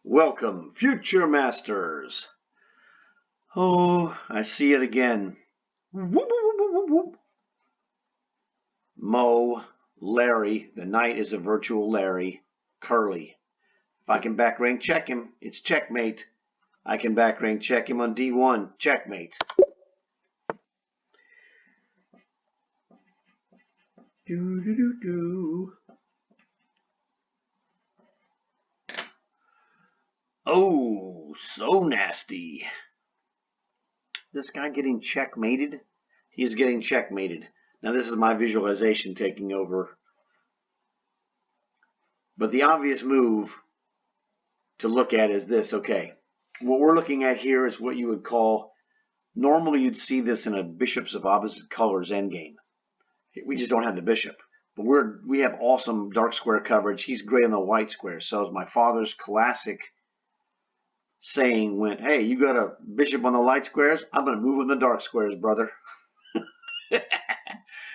Welcome, future masters. Oh, I see it again. Whoop, whoop, whoop, whoop, whoop. Mo, Larry, the knight is a virtual Larry, Curly. If I can back rank check him, it's checkmate. I can back rank check him on D1, checkmate. Do do do do. Oh, so nasty. This guy getting checkmated? He's getting checkmated. Now this is my visualization taking over. But the obvious move to look at is this. Okay, what we're looking at here is what you would call, normally you'd see this in a bishops of opposite colors endgame. We just don't have the bishop. But we have awesome dark square coverage. He's gray on the white square. So my father's classic saying went, hey, you got a bishop on the light squares? I'm going to move on the dark squares, brother.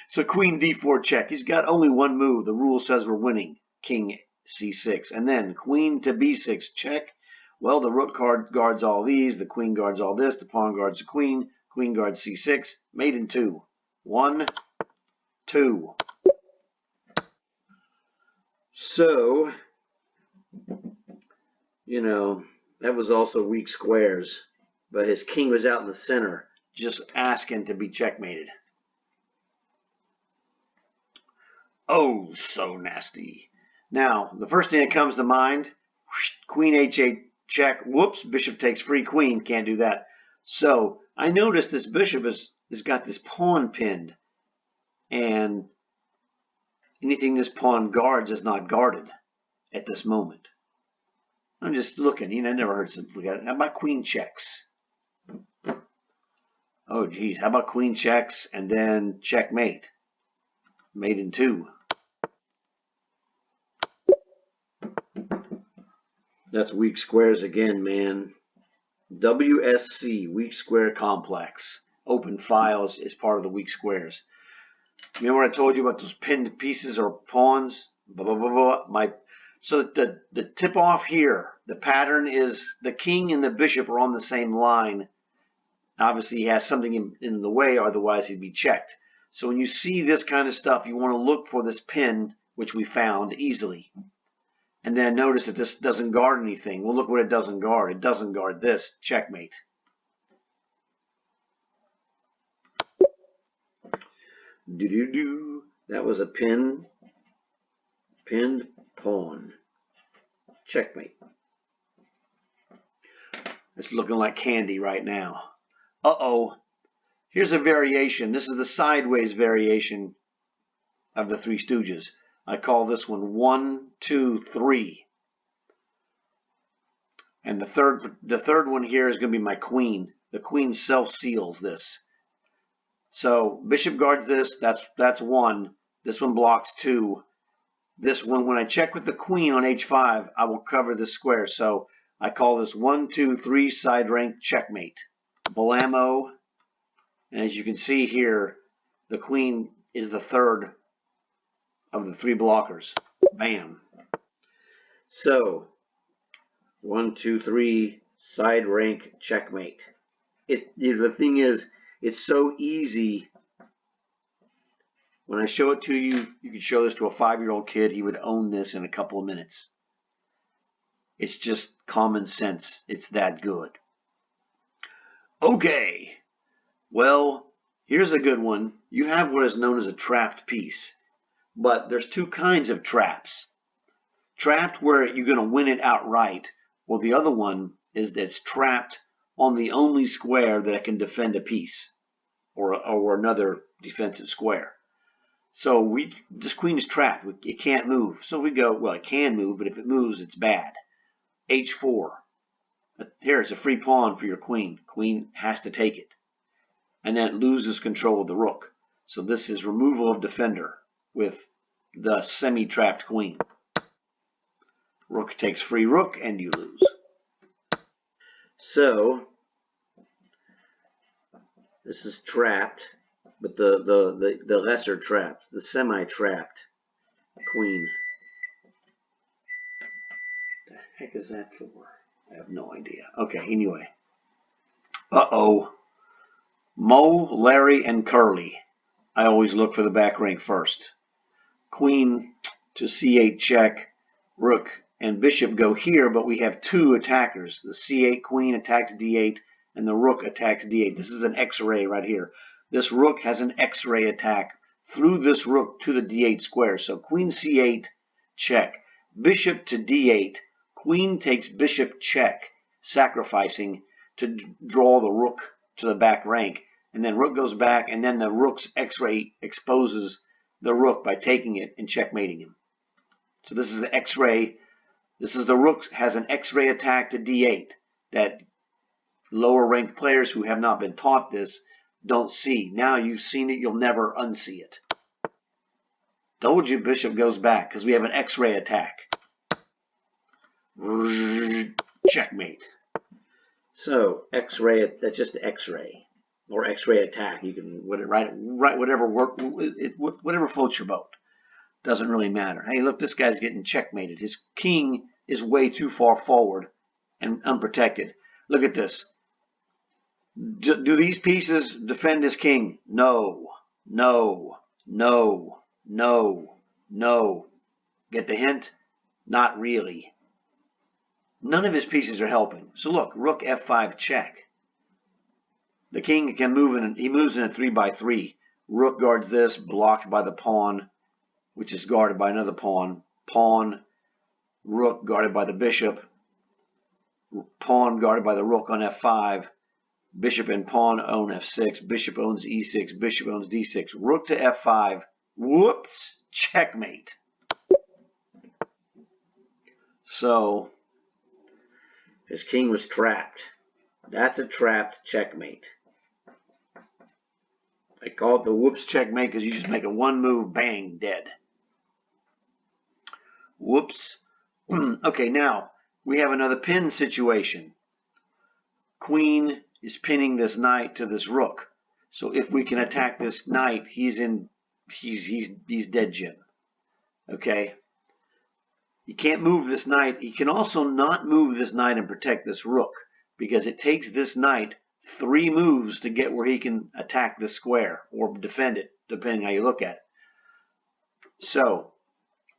So queen d4 check. He's got only one move. The rule says we're winning. King c6. And then queen to b6 check. Well, the rook card guards all these. The queen guards all this. The pawn guards the queen. Queen guards c6. Mate in 2. 1, 2. So, you know, that was also weak squares. But his king was out in the center, just asking to be checkmated. Oh, so nasty. Now, the first thing that comes to mind, queen h8 check. Whoops, bishop takes free queen. Can't do that. So I noticed this bishop has got this pawn pinned. And anything this pawn guards is not guarded at this moment. I'm just looking. I never heard something look at it. How about queen checks? Oh, geez. How about queen checks and then checkmate? Mate in 2. That's weak squares again, man. WSC, weak square complex. Open files is part of the weak squares. Remember what I told you about those pinned pieces or pawns? Blah, blah, blah, blah. So the tip off here, the pattern is the king and the bishop are on the same line. Obviously, he has something in the way, otherwise he'd be checked. So when you see this kind of stuff, you want to look for this pin, which we found easily. And then notice that this doesn't guard anything. Well, look what it doesn't guard. It doesn't guard this. Checkmate. Do-do-do. That was a pinned pawn. Checkmate. It's looking like candy right now. Uh-oh. Here's a variation. This is the sideways variation of the Three Stooges. I call this one 1, 2, 3. And the third one here is going to be my queen. The queen self-seals this. So bishop guards this. That's 1. This one blocks 2. This one, when I check with the queen on h5, I will cover this square. So I call this 1, 2, 3 side rank checkmate. Blammo. And as you can see here, the queen is the third of the 3 blockers. Bam. So 1, 2, 3 side rank checkmate. The thing is, it's so easy. When I show it to you, you could show this to a 5-year-old kid. He would own this in a couple of minutes. It's just common sense. It's that good. Okay. Well, here's a good one. You have what is known as a trapped piece. But there's 2 kinds of traps. Trapped where you're going to win it outright. Well, the other one is that it's trapped on the only square that can defend a piece or another defensive square. So this queen is trapped. It can't move. So we go, well, it can move, but if it moves, it's bad. H4. Here, it's a free pawn for your queen. Queen has to take it. And then it loses control of the rook. So this is removal of defender with the semi-trapped queen. Rook takes free rook, and you lose. So this is trapped, but the lesser trapped, the semi-trapped queen. What the heck is that for? I have no idea. Okay, anyway. Uh-oh. Mo, Larry, and Curly. I always look for the back rank first. Queen to c8 check. Rook and bishop go here, but we have two attackers. The c8 queen attacks d8, and the rook attacks d8. This is an X-ray right here. This rook has an X-ray attack through this rook to the d8 square. So queen c8, check. Bishop to d8. Queen takes bishop check, sacrificing to draw the rook to the back rank. And then rook goes back, and then the rook's X-ray exposes the rook by taking it and checkmating him. So this is the X-ray. This is the rook has an X-ray attack to d8 that lower ranked players who have not been taught this don't see. Now you've seen it, you'll never unsee it. Told you bishop goes back because we have an X-ray attack. Checkmate. So X-ray, that's just X-ray or X-ray attack. You can write whatever whatever floats your boat. Doesn't really matter. Hey, look, this guy's getting checkmated. His king is way too far forward and unprotected. Look at this. Do these pieces defend his king? No, no, no, no, no. Get the hint? Not really. None of his pieces are helping. So look, rook f5 check. The king can move in, he moves in a 3x3. Rook guards this, blocked by the pawn, which is guarded by another pawn. Pawn, rook guarded by the bishop. Pawn guarded by the rook on f5. Bishop and pawn own f6. Bishop owns e6. Bishop owns d6. Rook to f5. Whoops! Checkmate. So his king was trapped. That's a trapped checkmate. They call it the whoops checkmate because you just make a one move, bang, dead. Whoops. Okay, now we have another pin situation. Queen is pinning this knight to this rook. So if we can attack this knight, he's dead Jim. Okay? You can't move this knight. He can also not move this knight and protect this rook because it takes this knight 3 moves to get where he can attack the square or defend it, depending how you look at it. So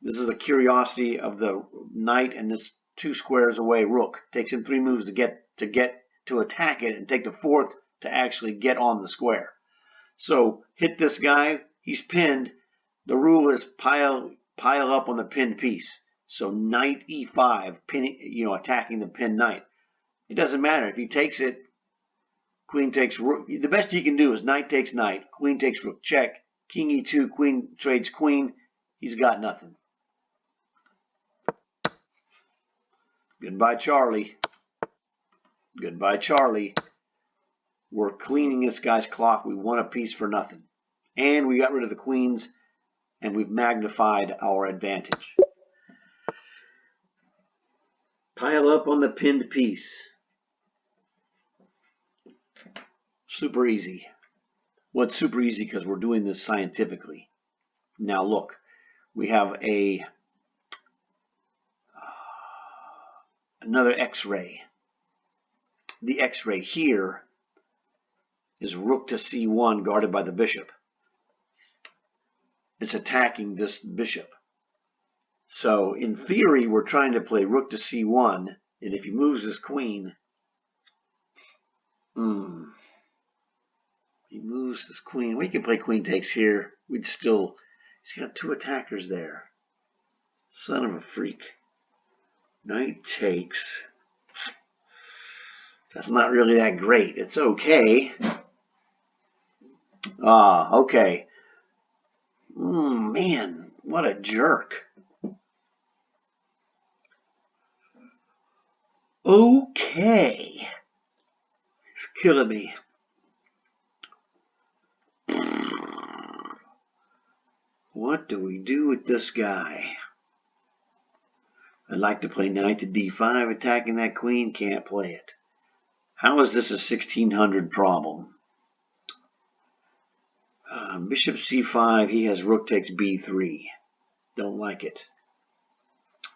this is a curiosity of the knight and this 2 squares away rook. Takes him 3 moves to attack it and take the 4th to actually get on the square. So hit this guy. He's pinned. The rule is pile up on the pinned piece. So knight e5, pinning, attacking the pinned knight. It doesn't matter if he takes it. Queen takes rook. The best he can do is knight takes knight, queen takes rook, check. King e2, queen trades queen. He's got nothing. Goodbye, Charlie. Goodbye, Charlie. We're cleaning this guy's clock. We won a piece for nothing. And we got rid of the queens, and we've magnified our advantage. Pile up on the pinned piece. Super easy. Well, it's super easy because we're doing this scientifically. Now look, we have another X-ray. The X-ray here is rook to c1 guarded by the bishop. It's attacking this bishop. So in theory, we're trying to play rook to c1, and if he moves his queen, he moves his queen. We can play queen takes here. He's got 2 attackers there. Son of a freak. Knight takes. That's not really that great. It's okay. Okay. Man, what a jerk. Okay. It's killing me. What do we do with this guy? I'd like to play knight to d5, attacking that queen. Can't play it. How is this a 1600 problem? Bishop c5, he has rook takes b3. Don't like it.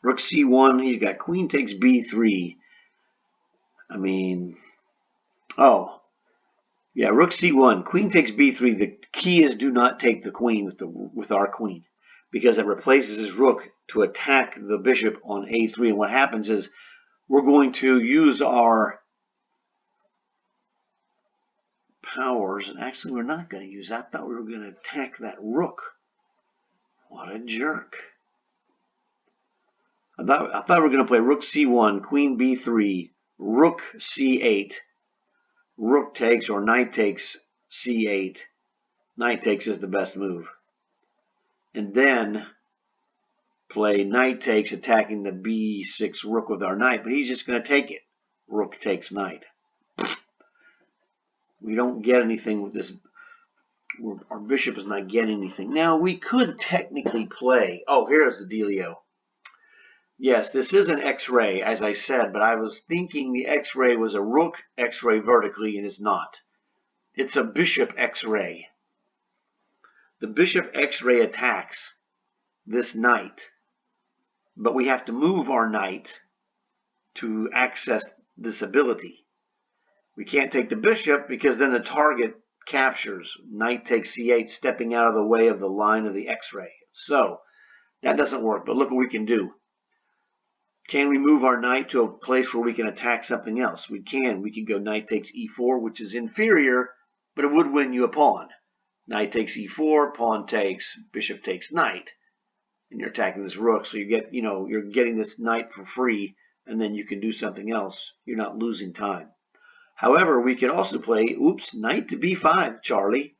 Rook c1, he's got queen takes b3. I mean, oh, yeah, rook c1, queen takes b3. The key is do not take the queen with our queen, because it replaces his rook to attack the bishop on a3. And what happens is we're going to use our powers, and actually we're not going to use that. I thought we were going to attack that rook. What a jerk. I thought we were going to play rook c1, queen b3, rook c8, rook takes or knight takes c8. Knight takes is the best move. And then play knight takes, attacking the b6 rook with our knight, but he's just going to take it. Rook takes knight. We don't get anything with this. Our bishop is not getting anything. Now, we could technically play. Oh, here's the dealio. Yes, this is an X-ray, as I said, but I was thinking the X-ray was a rook X-ray vertically, and it's not. It's a bishop X-ray. The bishop X-ray attacks this knight, but we have to move our knight to access this ability. We can't take the bishop because then the target captures. Knight takes c8, stepping out of the way of the line of the X-ray. So that doesn't work, but look what we can do. Can we move our knight to a place where we can attack something else? We can. We can go knight takes e4, which is inferior, but it would win you a pawn. Knight takes e4, pawn takes, bishop takes knight, and you're attacking this rook. So you get, you're getting this knight for free, and then you can do something else. You're not losing time. However, we could also play, knight to b5, Charlie.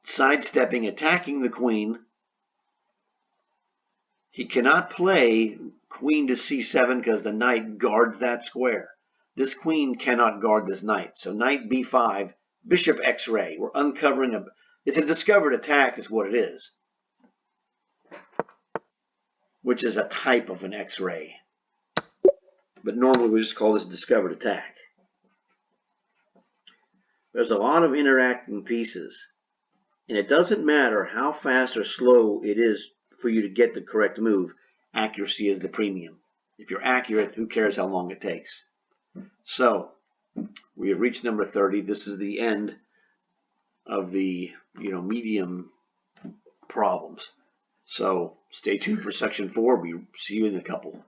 Sidestepping, attacking the queen. He cannot play queen to c7 because the knight guards that square. This queen cannot guard this knight. So knight b5, bishop x-ray. We're uncovering it's a discovered attack is what it is, which is a type of an x-ray. But normally we just call this discovered attack. There's a lot of interacting pieces, and it doesn't matter how fast or slow it is for you to get the correct move. Accuracy is the premium. If you're accurate, who cares how long it takes? So we have reached number 30. This is the end of the medium problems. So stay tuned for section 4. We see you in a couple.